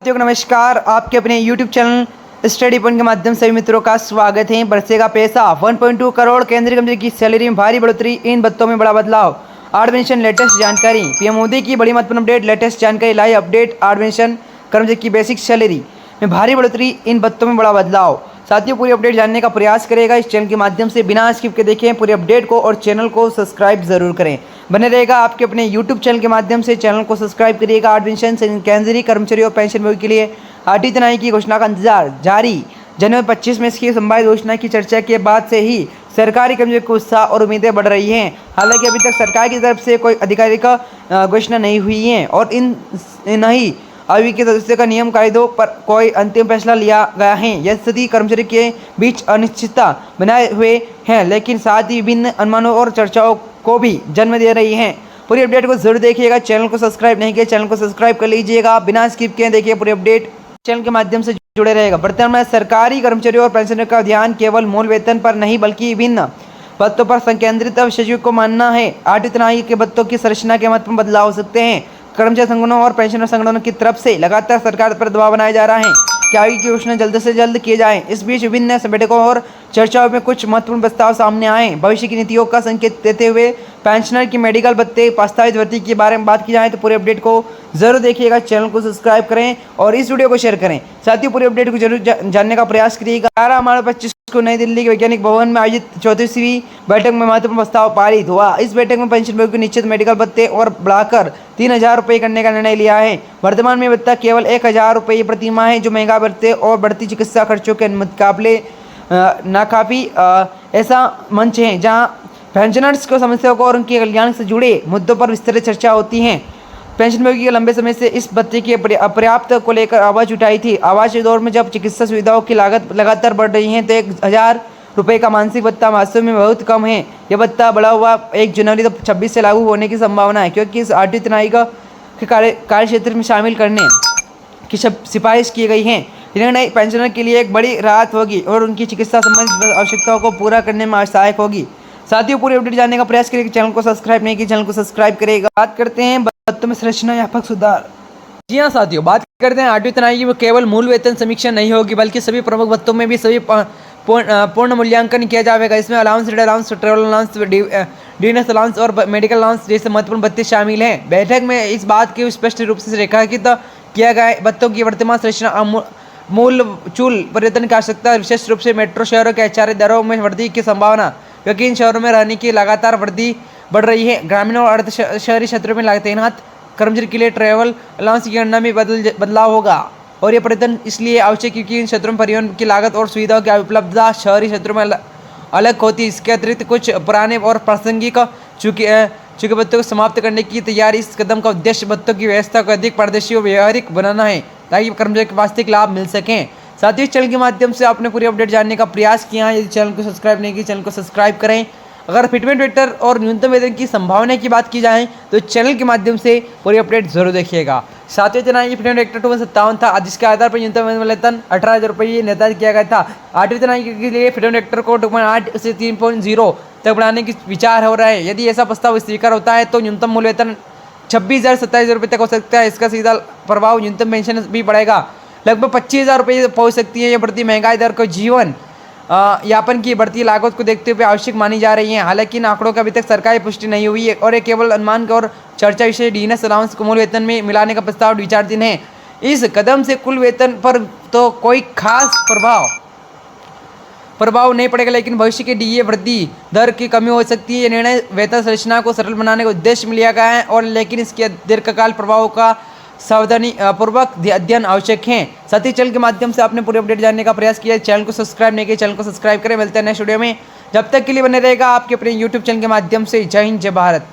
साथियों को नमस्कार। आपके अपने YouTube चैनल स्टडी पॉइंट के माध्यम से मित्रों का स्वागत है। बरसेगा पैसा 1.2 करोड़ केंद्रीय कर्मचारी की सैलरी में भारी बढ़ोतरी, इन भत्तों में बड़ा बदलाव। एडमिशन लेटेस्ट जानकारी, पीएम मोदी की बड़ी महत्वपूर्ण अपडेट। लेटेस्ट जानकारी लाई अपडेट, एडमिशन कर्मचारी की बेसिक सैलरी में भारी बढ़ोतरी, इन भत्तों में बड़ा बदलाव। साथियों पूरी अपडेट जानने का प्रयास करेगा इस चैनल के माध्यम से, बिना स्किप के देखें पूरी अपडेट को और चैनल को सब्सक्राइब जरूर करें। बने रहेगा आपके अपने यूट्यूब चैनल के माध्यम से, चैनल को सब्सक्राइब करिएगा। एडमिशन केंद्रीय कर्मचारी और पेंशन भोगी के लिए आठी तिमाही की घोषणा का इंतजार जारी। जनवरी 25 में इसकी संभावित घोषणा की चर्चा के बाद से ही सरकारी कर्मचारियों को उत्साह और उम्मीदें बढ़ रही हैं। हालांकि अभी तक सरकार की तरफ से कोई आधिकारिक घोषणा नहीं हुई है और इन नहीं अभी के सदस्यों का नियम कायदों पर कोई अंतिम फैसला लिया गया है। यह स्थिति कर्मचारी के बीच अनिश्चितता बनाए हुए है, लेकिन साथ ही विभिन्न अनुमानों और चर्चाओं को भी जन्म दे रही है। पूरी अपडेट को जरूर देखिएगा। चैनल को सब्सक्राइब नहीं किया, चैनल को सब्सक्राइब कर लीजिएगा। बिना स्किप किए देखिए पूरी अपडेट, चैनल के माध्यम से जुड़े रहेगा। वर्तमान में सरकारी कर्मचारियों और पेंशनरों का ध्यान केवल मूल वेतन पर नहीं बल्कि विभिन्न भत्तों पर संकेंद्रित। विशेषज्ञों को मानना है आठवीं तिमाही के भत्तों की संरचना के महत्वपूर्ण बदलाव हो सकते हैं। कर्मचारी संगठनों और पेंशनर संगठनों की तरफ से लगातार सरकार पर दबाव बनाया जा रहा है कि आगे की घोषणा जल्द से जल्द किए जाए। इस बीच विभिन्न बैठकों और चर्चाओं में कुछ महत्वपूर्ण प्रस्ताव सामने आए। भविष्य की नीतियों का संकेत देते हुए पेंशनर की मेडिकल भत्ते, प्रस्तावित भर्ती के बारे में बात की जाए तो पूरे अपडेट को जरूर देखिएगा। चैनल को सब्सक्राइब करें और इस वीडियो को शेयर करें। साथियों पूरे अपडेट को जरूर जानने का प्रयास करिएगा। 11 मार्च 25 को नई दिल्ली के वैज्ञानिक भवन में आयोजित 34वीं बैठक में महत्वपूर्ण प्रस्ताव पारित हुआ। इस बैठक में पेंशन भोगी को निश्चित मेडिकल भत्ते और बढ़ाकर 3000 रुपये करने का निर्णय लिया है। वर्तमान में भत्ता केवल 1000 रुपये प्रति माह है, जो महंगा भत्ते और बढ़ती चिकित्सा खर्चों के मुकाबले नाकाफी ऐसा मंच है जहां पेंशनर्स को समस्याओं को और उनके कल्याण से जुड़े मुद्दों पर विस्तृत चर्चा होती है। पेंशन भोगी के लंबे समय से इस भत्ते की अपर्याप्त को लेकर आवाज़ उठाई थी। आवाज़ के दौर में जब चिकित्सा सुविधाओं की लागत लगातार बढ़ रही है तो 1000 रुपये का मानसिक भत्ता वास्तव में बहुत कम है। यह भत्ता बढ़ा हुआ 1 जनवरी 2026 से लागू होने की संभावना है, क्योंकि इस आठवीं तिमाही के कार्य क्षेत्र में शामिल करने की सिफारिश की गई है। निर्णय पेंशनर के लिए एक बड़ी राहत होगी और उनकी चिकित्सा संबंधित आवश्यकताओं को पूरा करने में सहायक होगी। साथियों पूरी अपडेट जानने का प्रयास करिए। चैनल को सब्सक्राइब नहीं किया, चैनल को सब्सक्राइब करेगा। बात करते हैं भत्तों में संरचना व्यापक सुधार। जी हाँ साथियों, बात करते हैं आठवीं तिमाही की केवल मूल वेतन समीक्षा नहीं होगी बल्कि सभी प्रमुख भत्तों में भी सभी पूर्ण मूल्यांकन किया जाएगा। इसमें allowance, red allowance, travel allowance, dinners allowance और मेडिकल अलाउंस जैसे महत्वपूर्ण भत्ते शामिल हैं। बैठक में इस बात की स्पष्ट रूप से रेखांकित किया गया भत्तों की वर्तमान संरचना मूल चूल परिवर्तन की आवश्यकता, विशेष रूप से मेट्रो शहरों के आचार्य दरों में वृद्धि की संभावना, क्योंकि इन शहरों में रहने की लगातार वृद्धि बढ़ रही है। ग्रामीण और अर्ध शहरी क्षेत्रों में तैनात कर्मचारी के लिए ट्रैवल अलाउंस की गणना में बदलाव होगा और यह परिवर्तन इसलिए आवश्यक क्योंकि इन क्षेत्रों में परिवहन की लागत और सुविधाओं की उपलब्धता शहरी क्षेत्रों में अलग होती है। इसके अतिरिक्त कुछ पुराने और प्रासंगिक चूंकि भत्तों को समाप्त करने की तैयारी। इस कदम का उद्देश्य भत्तों की व्यवस्था को अधिक पारदर्शी और व्यवहारिक बनाना है ताकि कर्मचारी को वास्तविक लाभ मिल सकें। साथ ही चैनल के माध्यम से आपने पूरी अपडेट जानने का प्रयास किया है। यदि चैनल को सब्सक्राइब नहीं किया, चैनल को सब्सक्राइब करें। अगर फिटमेंट वेक्टर और न्यूनतम वेतन की संभावना की बात की जाए तो चैनल के माध्यम से पूरी अपडेट जरूर देखिएगा। सातवें तिमाही फिटमेंट वेक्टर 257 था, जिसके आधार पर न्यूनतम वेतन 18,000 रुपये निर्धारित किया गया था। आठवीं तिमाही के लिए फिटमेंट वेक्टर को 2.8 से 3.0 तक बढ़ाने की विचार हो रहा है। यदि ऐसा प्रस्ताव स्वीकार होता है तो न्यूनतम मूल वेतन 26,000-27,000 रुपये तक हो सकता है। इसका सीधा प्रभाव न्यूनतम पेंशन भी बढ़ेगा, लगभग 25,000 रुपये पहुँच सकती है। यह बढ़ती महंगाई दर को जीवन यापन की बढ़ती लागत को देखते हुए आवश्यक मानी जा रही है। हालांकि इन आंकड़ों का अभी तक सरकारी पुष्टि नहीं हुई है और ये केवल अनुमान और चर्चा विषय। डीएनएस अलाउंस को मूल वेतन में मिलाने का प्रस्ताव विचाराधीन है। इस कदम से कुल वेतन पर तो कोई खास प्रभाव नहीं पड़ेगा, लेकिन भविष्य के डीए वृद्धि दर की कमी हो सकती है। यह निर्णय वेतन संरचना को सरल बनाने का उद्देश्य में लिया गया है और लेकिन इसके दीर्घकाल प्रभावों का सावधानी पूर्वक अध्ययन आवश्यक है। साथ ही चैनल के माध्यम से आपने पूरी अपडेट जानने का प्रयास किया। चैनल को सब्सक्राइब नहीं किया, चैनल को सब्सक्राइब करें। मिलते हैं नेक्स्ट वीडियो में, जब तक के लिए बने रहेगा आपके अपने यूट्यूब चैनल के माध्यम से। जय हिंद, जय भारत।